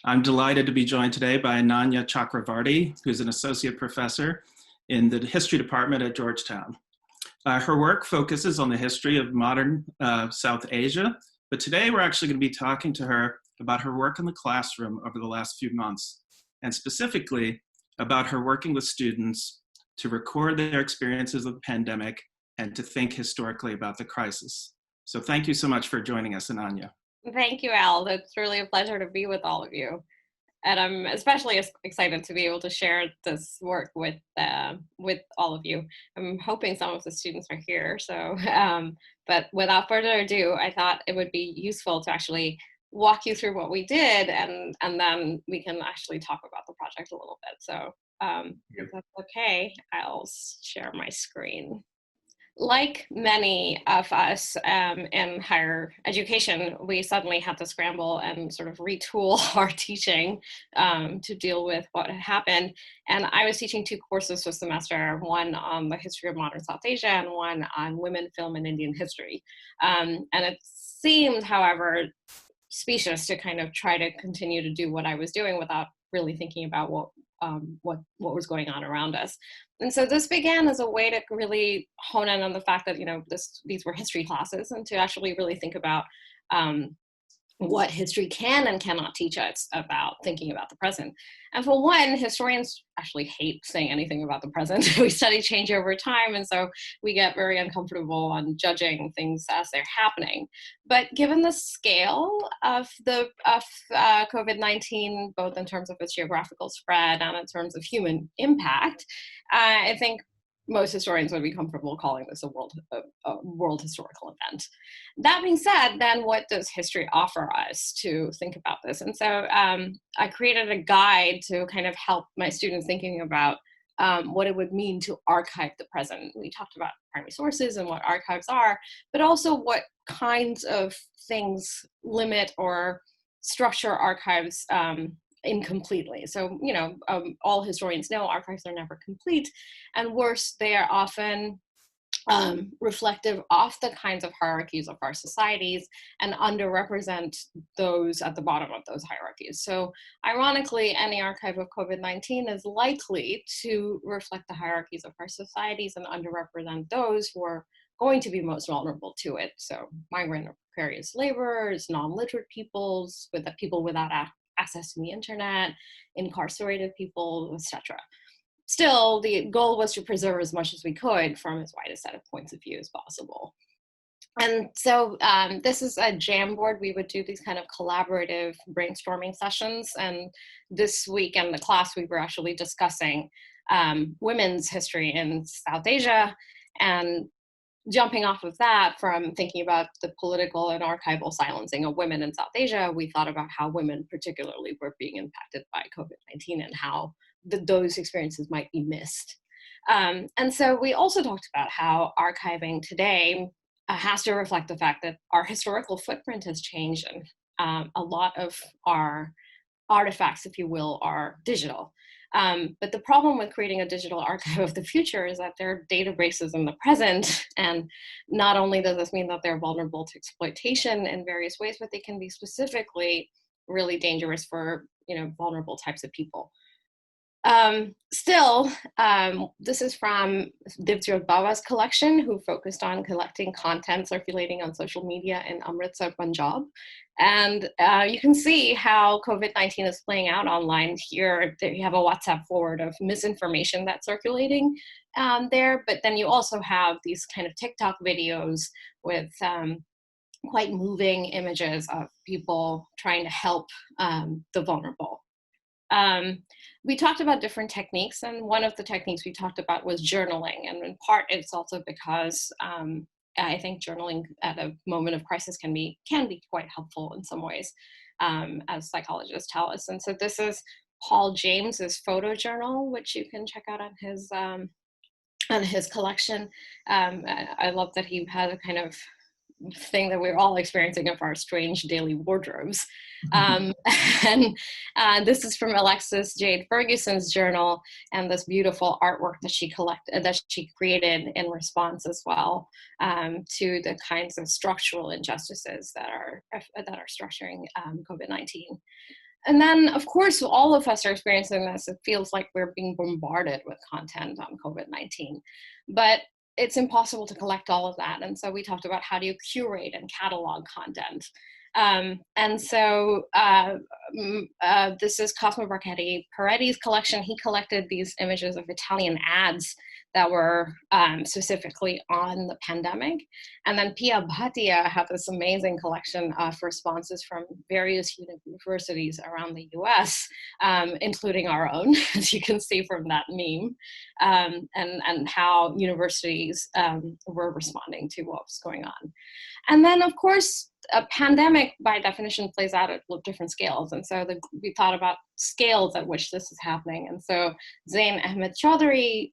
I'm delighted to be joined today by Ananya Chakravarti, who's an associate professor in the history department at Georgetown. Her work focuses on the history of modern South Asia, but today we're actually going to be talking to her about her work in the classroom over the last few months, and specifically about her working with students to record their experiences of the pandemic and to think historically about the crisis. So thank you so much for joining us, Ananya. Thank you, Al. It's really a pleasure to be with all of you. And I'm especially excited to be able to share this work with all of you. I'm hoping some of the students are here. So, but without further ado, I thought it would be useful to actually walk you through what we did, and then we can actually talk about the project a little bit. So, if that's okay, I'll share my screen. Like many of us in higher education, we suddenly had to scramble and sort of retool our teaching to deal with what had happened. And I was teaching two courses this semester, one on the history of modern South Asia and one on women, film, and Indian history. And it seemed, however, specious to kind of try to continue to do what I was doing without really thinking about what was going on around us. And so this began as a way to really hone in on the fact that, these were history classes, and to actually really think about what history can and cannot teach us about thinking about the present. And for one, historians actually hate saying anything about the present. We study change over time, and so we get very uncomfortable on judging things as they're happening. But given the scale of COVID-19, both in terms of its geographical spread and in terms of human impact, I think most historians would be comfortable calling this a world historical event. That being said, then what does history offer us to think about this? And so I created a guide to kind of help my students thinking about what it would mean to archive the present. We talked about primary sources and what archives are, but also what kinds of things limit or structure archives incompletely. So, all historians know archives are never complete, and worse, they are often reflective of the kinds of hierarchies of our societies and underrepresent those at the bottom of those hierarchies. So ironically, any archive of COVID-19 is likely to reflect the hierarchies of our societies and underrepresent those who are going to be most vulnerable to it. So migrant or precarious laborers, non-literate peoples, people without access to the internet, incarcerated people, etc. Still, the goal was to preserve as much as we could from as wide a set of points of view as possible. And so this is a Jamboard. We would do these kind of collaborative brainstorming sessions. And this week in the class, we were actually discussing women's history in South Asia, and jumping off of that, from thinking about the political and archival silencing of women in South Asia, we thought about how women particularly were being impacted by COVID-19 and how those experiences might be missed. And so we also talked about how archiving today has to reflect the fact that our historical footprint has changed, and a lot of our artifacts, if you will, are digital. But the problem with creating a digital archive of the future is that there are databases in the present, and not only does this mean that they're vulnerable to exploitation in various ways, but they can be specifically really dangerous for vulnerable types of people. Still, this is from Divjot Bawa's collection, who focused on collecting content circulating on social media in Amritsar, Punjab. And you can see how COVID-19 is playing out online here. You have a WhatsApp forward of misinformation that's circulating there, but then you also have these kind of TikTok videos with quite moving images of people trying to help the vulnerable. We talked about different techniques, and one of the techniques we talked about was journaling. And in part, it's also because I think journaling at a moment of crisis can be quite helpful in some ways, as psychologists tell us. And so this is Paul James's photo journal, which you can check out on his collection. I love that he has a kind of thing that we're all experiencing of our strange daily wardrobes. And this is from Alexis Jade Ferguson's journal, and this beautiful artwork that she created in response as well to the kinds of structural injustices that are structuring COVID-19. And then, of course, all of us are experiencing this. It feels like we're being bombarded with content on COVID-19, but it's impossible to collect all of that. And so we talked about how do you curate and catalog content. And so this is Cosmo Peretti's collection. He collected these images of Italian ads that were specifically on the pandemic. And then Pia Bhatia had this amazing collection of responses from various universities around the US, including our own, as you can see from that meme, and how universities were responding to what was going on. And then, of course, a pandemic, by definition, plays out at different scales. And so we thought about scales at which this is happening. And so Zain Ahmed Chaudhry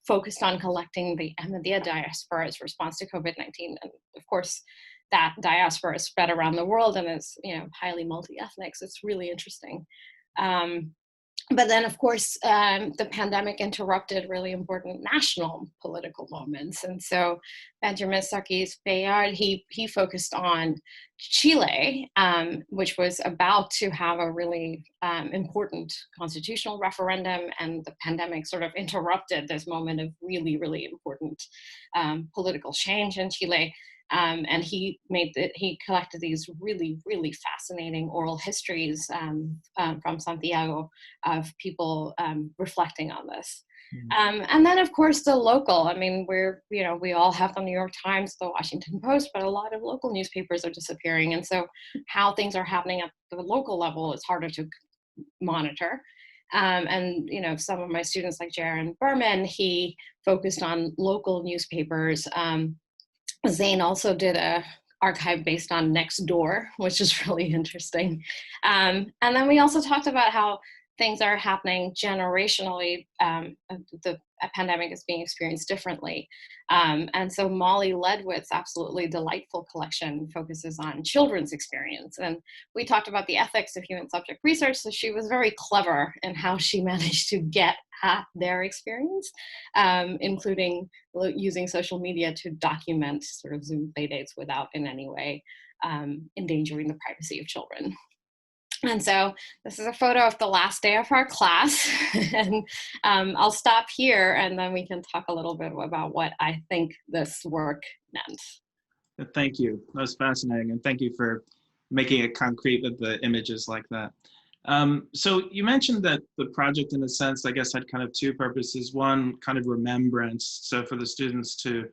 focused on collecting the Ahmadiyya diaspora's response to COVID-19. And of course, that diaspora is spread around the world and is, highly multi-ethnic. So it's really interesting. But then, of course, the pandemic interrupted really important national political moments. And so Benjamin Sarkis Bayard, he focused on Chile, which was about to have a really important constitutional referendum, and the pandemic sort of interrupted this moment of really, really important political change in Chile. And he collected these really, really fascinating oral histories from Santiago of people reflecting on this. And then, of course, the local. I mean, we all have the New York Times, the Washington Post, but a lot of local newspapers are disappearing. And so how things are happening at the local level is harder to monitor. And some of my students, like Jaron Berman, he focused on local newspapers. Zain also did a archive based on Nextdoor, which is really interesting. And then we also talked about how things are happening generationally. The pandemic is being experienced differently. And so Molly Ledwith's absolutely delightful collection focuses on children's experience. And we talked about the ethics of human subject research. So she was very clever in how she managed to get at their experience, including using social media to document sort of Zoom playdates without in any way endangering the privacy of children. And so this is a photo of the last day of our class. And I'll stop here, and then we can talk a little bit about what I think this work meant. Thank you. That was fascinating. And thank you for making it concrete with the images like that. So you mentioned that the project, in a sense, I guess, had kind of two purposes. One, kind of remembrance. So for the students to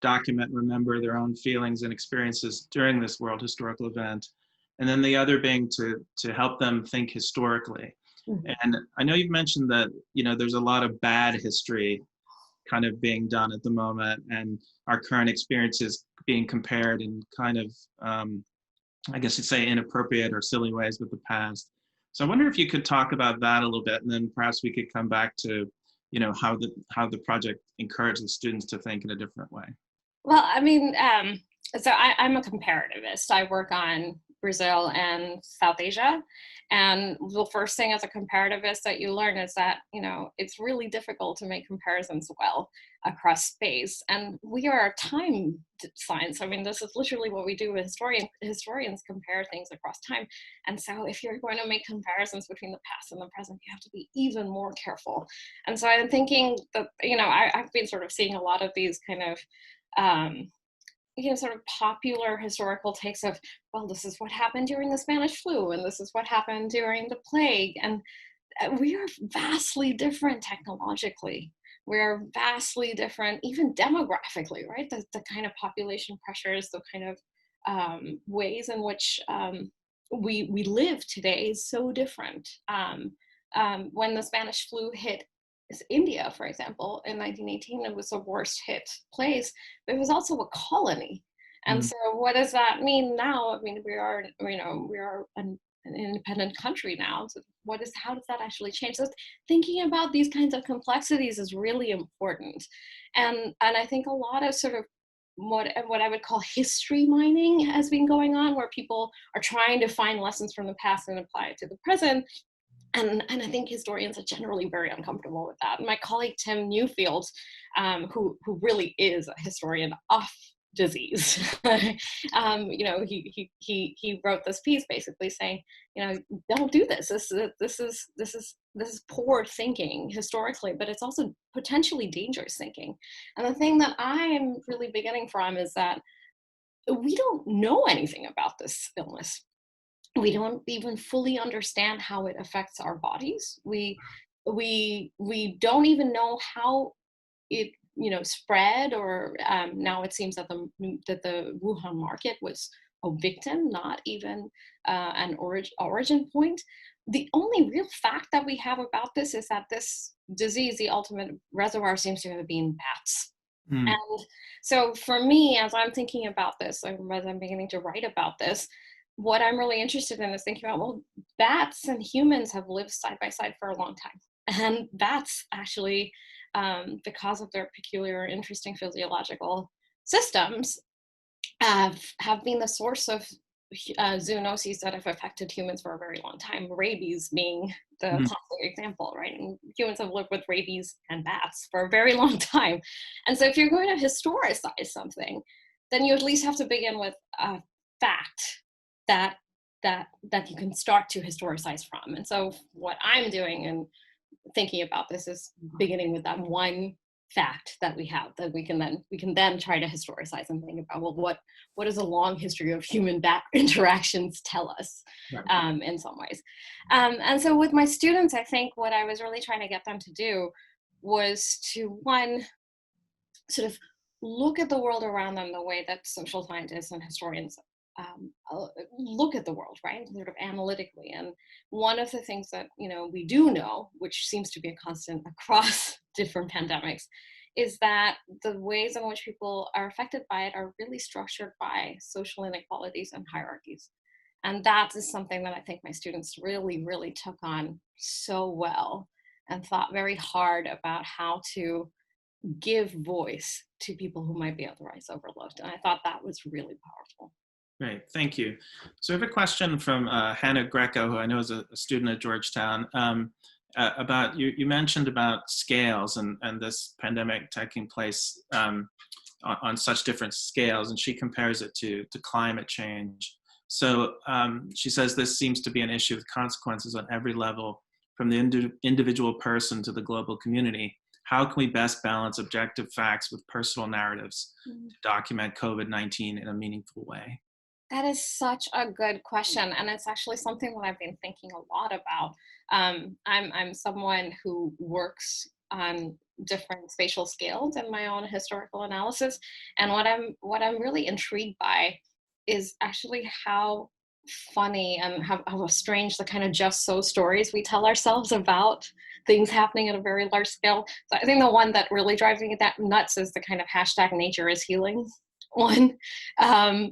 document, remember their own feelings and experiences during this World Historical Event. And then the other being to help them think historically. Mm-hmm. And I know you've mentioned that, there's a lot of bad history kind of being done at the moment, and our current experiences being compared in kind of, I guess you'd say, inappropriate or silly ways with the past. So I wonder if you could talk about that a little bit, and then perhaps we could come back to, how the project encouraged the students to think in a different way. Well, I mean, so I'm a comparativist. I work on Brazil and South Asia. And the first thing as a comparativist that you learn is that, it's really difficult to make comparisons well across space. And we are a time science. I mean, this is literally what we do with historians compare things across time. And so if you're going to make comparisons between the past and the present, you have to be even more careful. And so I'm thinking that, I've been sort of seeing a lot of these kind of, sort of popular historical takes of, well, this is what happened during the Spanish flu, and this is what happened during the plague. And we are vastly different technologically. We're vastly different, even demographically, right? The kind of population pressures, the kind of ways in which we live today is so different. When the Spanish flu hit India, for example, in 1918, it was the worst hit place, but it was also a colony. And so what does that mean now? I mean, we are an independent country now. So how does that actually change? So thinking about these kinds of complexities is really important. And I think a lot of sort of what I would call history mining has been going on, where people are trying to find lessons from the past and apply it to the present. And I think historians are generally very uncomfortable with that. And my colleague, Tim Newfield, who really is a historian of disease. He wrote this piece basically saying, don't do this. This is poor thinking historically, but it's also potentially dangerous thinking. And the thing that I am really beginning from is that we don't know anything about this illness. We don't even fully understand how it affects our bodies. We don't even know how it spread, or now it seems that the Wuhan market was a victim, not even an origin point. The only real fact that we have about this is that this disease, the ultimate reservoir, seems to have been bats. Mm. And so for me, as I'm thinking about this, as I'm beginning to write about this, what I'm really interested in is thinking about, well, bats and humans have lived side by side for a long time. And bats actually, because of their peculiar, interesting physiological systems, have been the source of zoonoses that have affected humans for a very long time, rabies being the classic example, right? And humans have lived with rabies and bats for a very long time. And so if you're going to historicize something, then you at least have to begin with a fact that you can start to historicize from. And so what I'm doing and thinking about this is beginning with that one fact that we have, that we can then try to historicize and think about, well, what does a long history of human bat interactions tell us, in some ways. And so with my students, I think what I was really trying to get them to do was to, one, sort of look at the world around them the way that social scientists and historians look at the world, right, sort of analytically. And one of the things that we do know, which seems to be a constant across different pandemics, is that the ways in which people are affected by it are really structured by social inequalities and hierarchies. And that is something that I think my students really, really took on so well and thought very hard about how to give voice to people who might be otherwise overlooked. And I thought that was really powerful. Great, thank you. So I have a question from Hannah Greco, who I know is a student at Georgetown, about, you mentioned about scales and this pandemic taking place on such different scales, and she compares it to climate change. So she says this seems to be an issue with consequences on every level, from the individual person to the global community. How can we best balance objective facts with personal narratives to document COVID-19 in a meaningful way? That is such a good question, and it's actually something that I've been thinking a lot about. I'm someone who works on different spatial scales in my own historical analysis, and what I'm really intrigued by is actually how funny and how strange the kind of just so stories we tell ourselves about things happening at a very large scale. So I think the one that really drives me that nuts is the kind of hashtag nature is healing one,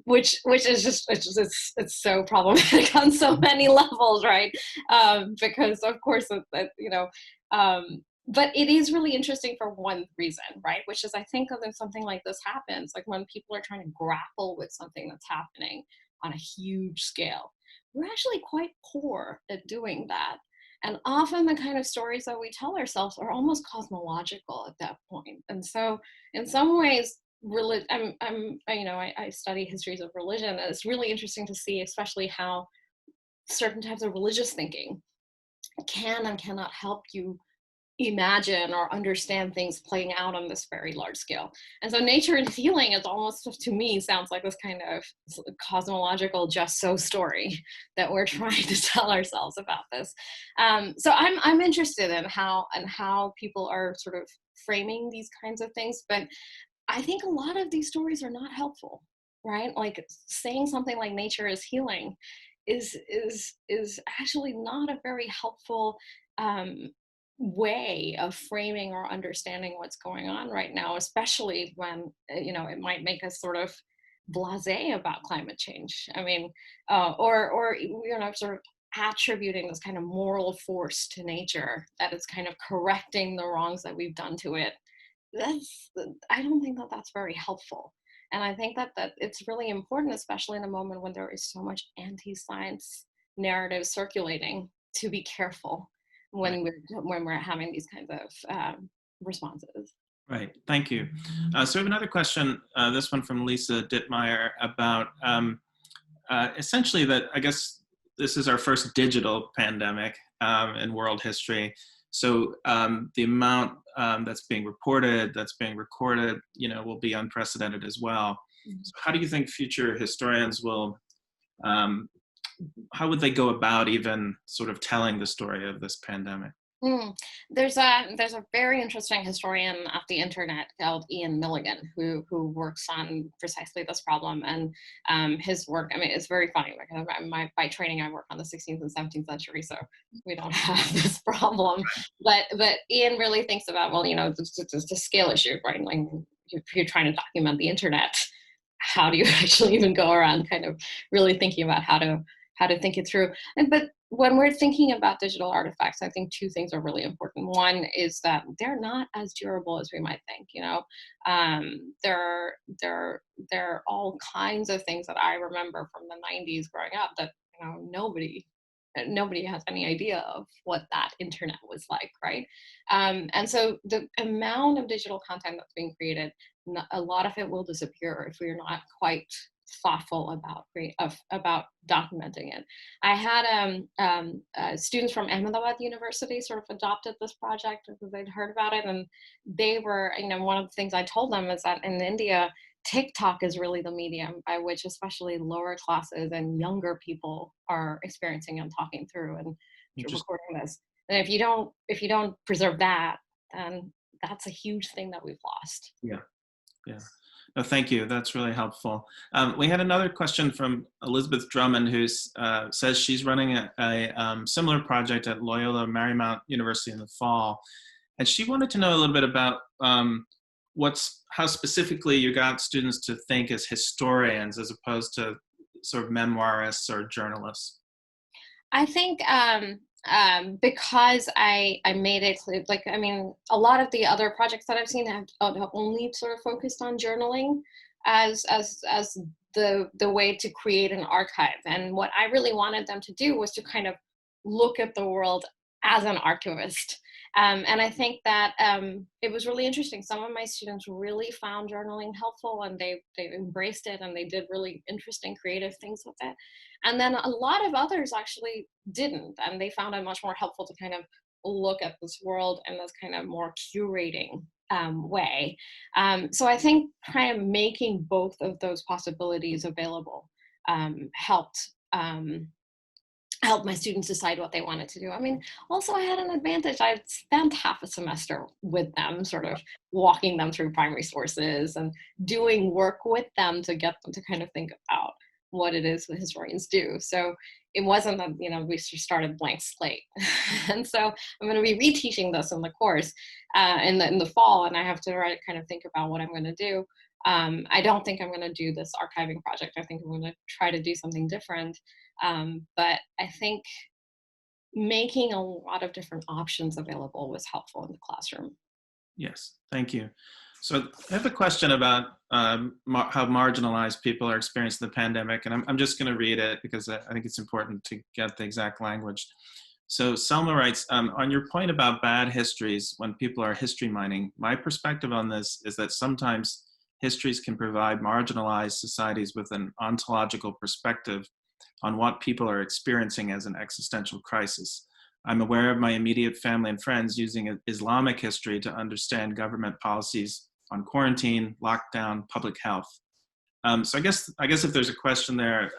which is just it's so problematic on so many levels, right? Because of course, but it is really interesting for one reason, right? Which is, I think when something like this happens, like when people are trying to grapple with something that's happening on a huge scale, we're actually quite poor at doing that. And often the kind of stories that we tell ourselves are almost cosmological at that point. And so in some ways, I study histories of religion, and it's really interesting to see, especially how certain types of religious thinking can and cannot help you imagine or understand things playing out on this very large scale. And so nature and healing is almost, to me, sounds like this kind of cosmological just so story that we're trying to tell ourselves about this. So I'm interested in how people are sort of framing these kinds of things, but I think a lot of these stories are not helpful, right? Like saying something like nature is healing is actually not a very helpful way of framing or understanding what's going on right now, especially when it might make us sort of blasé about climate change. I mean, or sort of attributing this kind of moral force to nature that is kind of correcting the wrongs that we've done to it. I don't think that that's very helpful. And I think that it's really important, especially in a moment when there is so much anti-science narrative circulating, to be careful when we're having these kinds of responses. Right, thank you. So we have another question, this one from Lisa Dittmeyer, about essentially that I guess this is our first digital pandemic in world history. So the amount that's being reported, that's being recorded, will be unprecedented as well. So how do you think future historians will, how would they go about even sort of telling the story of this pandemic? Mm. There's a very interesting historian of the internet called Ian Milligan who works on precisely this problem, and his work. I mean, it's very funny because by training I work on the 16th and 17th century, so we don't have this problem. But Ian really thinks about, well, the scale issue, right? Like if you're trying to document the internet, how do you actually even go around kind of really thinking about how to think it through? But when we're thinking about digital artifacts, I think two things are really important. One is that they're not as durable as we might think. There are all kinds of things that I remember from the 90s growing up that nobody has any idea of what that internet was like, right? And so the amount of digital content that's being created, a lot of it will disappear if we're not quite thoughtful about documenting it. I had students from Ahmedabad University sort of adopted this project because they'd heard about it, and they were, one of the things I told them is that in India, TikTok is really the medium by which especially lower classes and younger people are experiencing and talking through and recording this. And if you don't preserve that, then that's a huge thing that we've lost. Yeah. No, thank you. That's really helpful. We had another question from Elizabeth Drummond, who says she's running a similar project at Loyola Marymount University in the fall. And she wanted to know a little bit about how specifically you got students to think as historians as opposed to sort of memoirists or journalists. I think because I made it clear, a lot of the other projects that I've seen have only sort of focused on journaling as the way to create an archive. And what I really wanted them to do was to kind of look at the world as an archivist. And I think that it was really interesting. Some of my students really found journaling helpful, and they embraced it, and they did really interesting creative things with it. And then a lot of others actually didn't, and they found it much more helpful to kind of look at this world in this kind of more curating way. So I think kind of making both of those possibilities available helped my students decide what they wanted to do. I mean, also I had an advantage. I spent half a semester with them, sort of walking them through primary sources and doing work with them to get them to kind of think about what it is that historians do. So it wasn't that, we started blank slate. And so I'm going to be reteaching this in the course in the fall, and I have to kind of think about what I'm going to do. I don't think I'm going to do this archiving project. I think I'm going to try to do something different. But I think making a lot of different options available was helpful in the classroom. Yes, thank you. So I have a question about how marginalized people are experiencing the pandemic, and I'm just going to read it because I think it's important to get the exact language. So Selma writes, on your point about bad histories when people are history mining, my perspective on this is that sometimes histories can provide marginalized societies with an ontological perspective on what people are experiencing as an existential crisis. I'm aware of my immediate family and friends using Islamic history to understand government policies on quarantine, lockdown, public health. So I guess if there's a question there,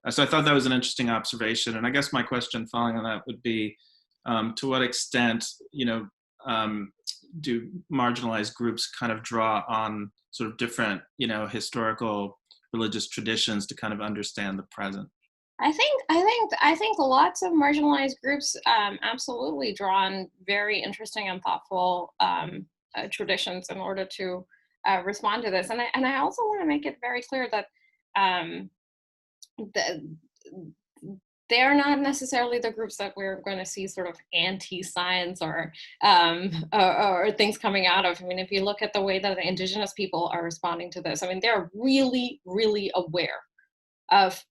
so I thought that was an interesting observation. And I guess my question following on that would be, to what extent, do marginalized groups kind of draw on sort of different, historical religious traditions to kind of understand the present? I think lots of marginalized groups absolutely draw on very interesting and thoughtful traditions in order to respond to this. And I also want to make it very clear that they're not necessarily the groups that we're going to see sort of anti-science or things coming out of. I mean, if you look at the way that the indigenous people are responding to this, I mean, they're really, really aware of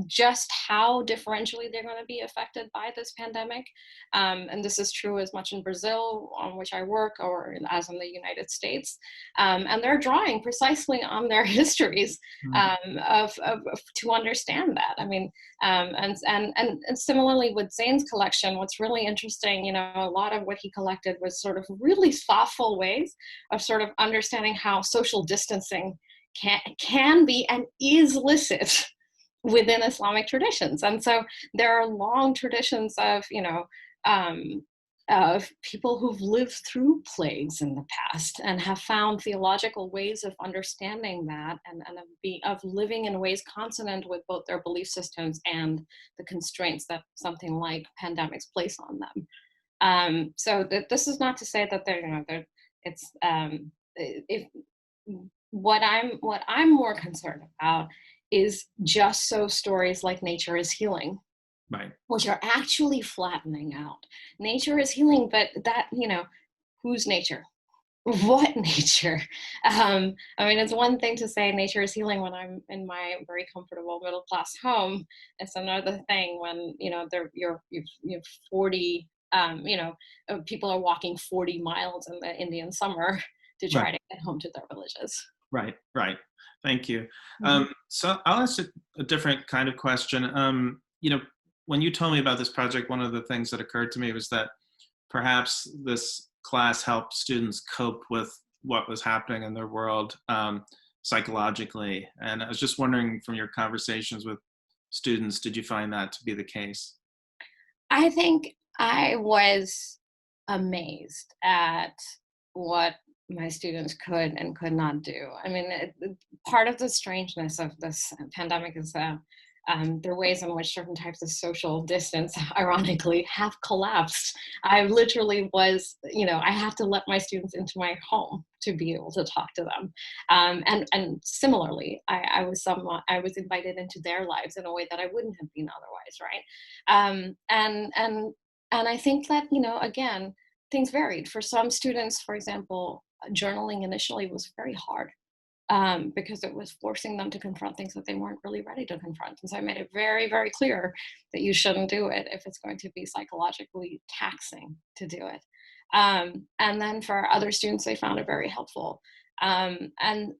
just how differentially they're going to be affected by this pandemic. And this is true as much in Brazil, on which I work, or as in the United States. And they're drawing precisely on their histories to understand that. I mean, and similarly with Zane's collection, what's really interesting, you know, a lot of what he collected was sort of really thoughtful ways of sort of understanding how social distancing can be and is licit within Islamic traditions. And so there are long traditions of, you know, of people who've lived through plagues in the past and have found theological ways of understanding that, and of living in ways consonant with both their belief systems and the constraints that something like pandemics place on them. So this is not to say that they're, you know, it's if what I'm more concerned about is just so stories like Nature is Healing, Right. which are actually flattening out. Nature is healing, but that, you know, whose nature? What nature? I mean, it's one thing to say nature is healing when I'm in my very comfortable middle class home. It's another thing when, you know, you're 40, you know, people are walking 40 miles in the Indian summer to try Right. to get home to their villages. Right. Thank you. Mm-hmm. So I'll ask a different kind of question. You know, when you told me about this project, one of the things that occurred to me was that perhaps this class helped students cope with what was happening in their world psychologically. And I was just wondering, from your conversations with students, did you find that to be the case? I think I was amazed at what my students could and could not do. I mean, part of the strangeness of this pandemic is there are ways in which certain types of social distance, ironically, have collapsed. I literally was, you know, I have to let my students into my home to be able to talk to them. And similarly, I was invited into their lives in a way that I wouldn't have been otherwise, right? And I think that, you know, again, things varied. For some students, for example, journaling initially was very hard. Because it was forcing them to confront things that they weren't really ready to confront. And so I made it very, very clear that you shouldn't do it if it's going to be psychologically taxing to do it. And then for other students, they found it very helpful. And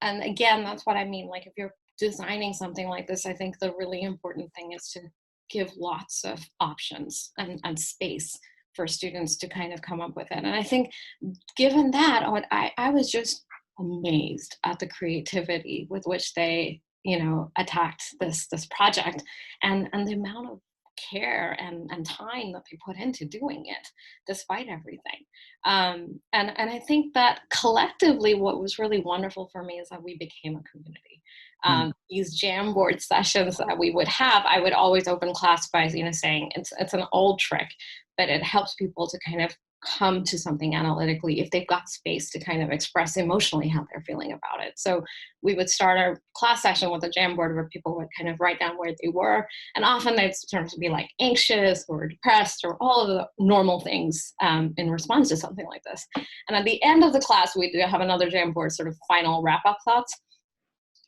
again, that's what I mean. Like, if you're designing something like this, I think the really important thing is to give lots of options and space for students to kind of come up with it. And I think given that, I was just amazed at the creativity with which they, you know, attacked this project, and the amount of care and time that they put into doing it despite everything. And I think that collectively what was really wonderful for me is that we became a community. These Jamboard sessions that we would have, I would always open class by, you know, saying it's an old trick, but it helps people to kind of come to something analytically if they've got space to kind of express emotionally how they're feeling about it. So we would start our class session with a Jamboard where people would kind of write down where they were, and often they'd sort of be like anxious or depressed or all of the normal things in response to something like this. And at the end of the class, we'd have another Jamboard sort of final wrap-up thoughts.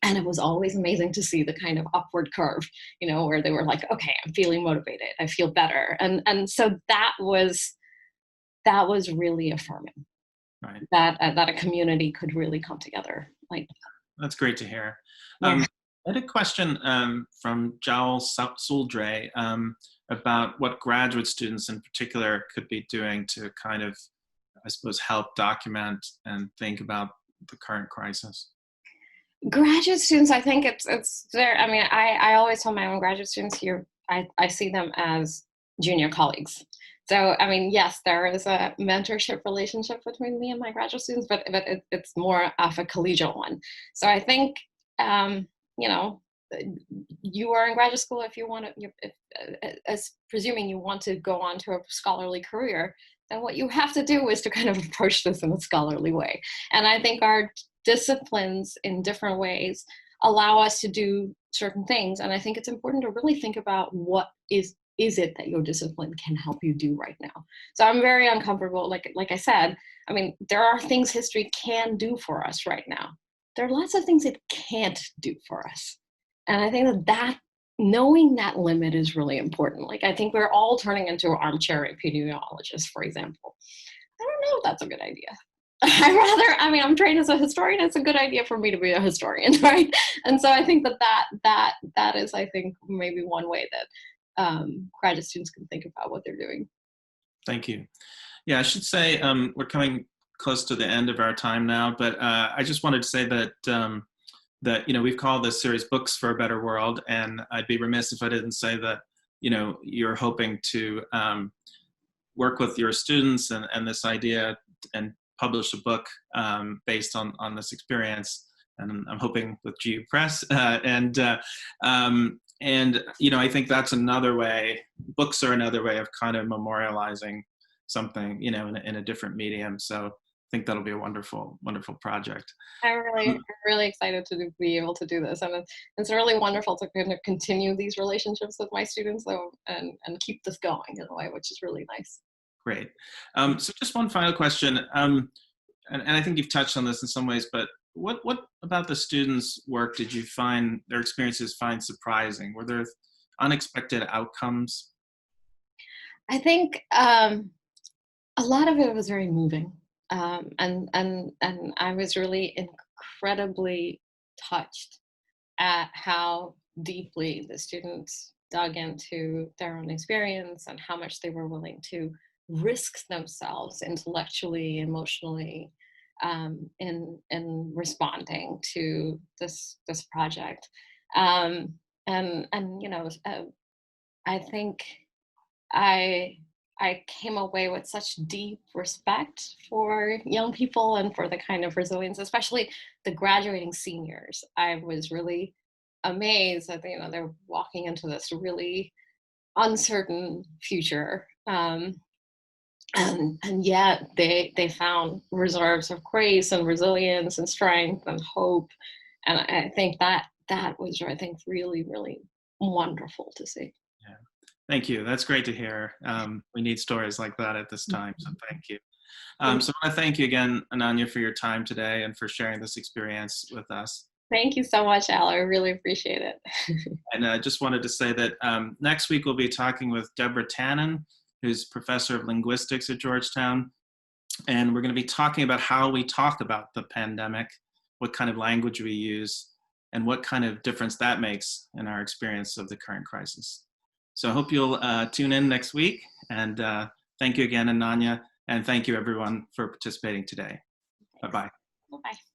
And it was always amazing to see the kind of upward curve, you know, where they were like, okay, I'm feeling motivated, I feel better. And so that was really affirming, Right. that a community could really come together like that. That's great to hear. Yeah. I had a question from Joel Suldre about what graduate students in particular could be doing to kind of, I suppose, help document and think about the current crisis. Graduate students, I think it's there. I mean, I always tell my own graduate students here, I see them as junior colleagues. So, I mean, yes, there is a mentorship relationship between me and my graduate students, but it's more of a collegial one. So I think, you know, you are in graduate school if you want to, as presuming you want to go on to a scholarly career, then what you have to do is to kind of approach this in a scholarly way. And I think our disciplines in different ways allow us to do certain things. And I think it's important to really think about what is it that your discipline can help you do right now. So I'm very uncomfortable. Like I said, I mean, there are things history can do for us right now. There are lots of things it can't do for us. And I think that knowing that limit is really important. Like, I think we're all turning into armchair epidemiologists, for example. I don't know if that's a good idea. I'm trained as a historian. It's a good idea for me to be a historian, right? And so I think that is, I think, maybe one way that graduate students can think about what they're doing. Thank you. Yeah, I should say we're coming close to the end of our time now, but I just wanted to say that we've called this series "Books for a Better World," and I'd be remiss if I didn't say that you're hoping to work with your students and this idea and publish a book based on this experience. And I'm hoping with GU Press. I think that's another way. Books are another way of kind of memorializing something, in a different medium. So I think that'll be a wonderful, wonderful project. I'm really excited to be able to do this, and it's really wonderful to kind of continue these relationships with my students, though, and keep this going in a way, which is really nice. Great. So just one final question, and I think you've touched on this in some ways, but what about the students' work did you find, their experiences find surprising? Were there unexpected outcomes? I think a lot of it was very moving, and I was really incredibly touched at how deeply the students dug into their own experience and how much they were willing to risk themselves intellectually, emotionally, in responding to this project. I think I came away with such deep respect for young people and for the kind of resilience, especially the graduating seniors. I was really amazed that they're walking into this really uncertain future. And yet they found reserves of grace and resilience and strength and hope. And I think that was, I think, really, really wonderful to see. Yeah. Thank you. That's great to hear. We need stories like that at this time, so thank you. So I want to thank you again, Ananya, for your time today and for sharing this experience with us. Thank you so much, Al. I really appreciate it. And I just wanted to say that next week we'll be talking with Deborah Tannen, who's professor of linguistics at Georgetown. And we're going to be talking about how we talk about the pandemic, what kind of language we use, and what kind of difference that makes in our experience of the current crisis. So I hope you'll tune in next week. And thank you again, Ananya. And thank you, everyone, for participating today. Bye-bye. Bye-bye.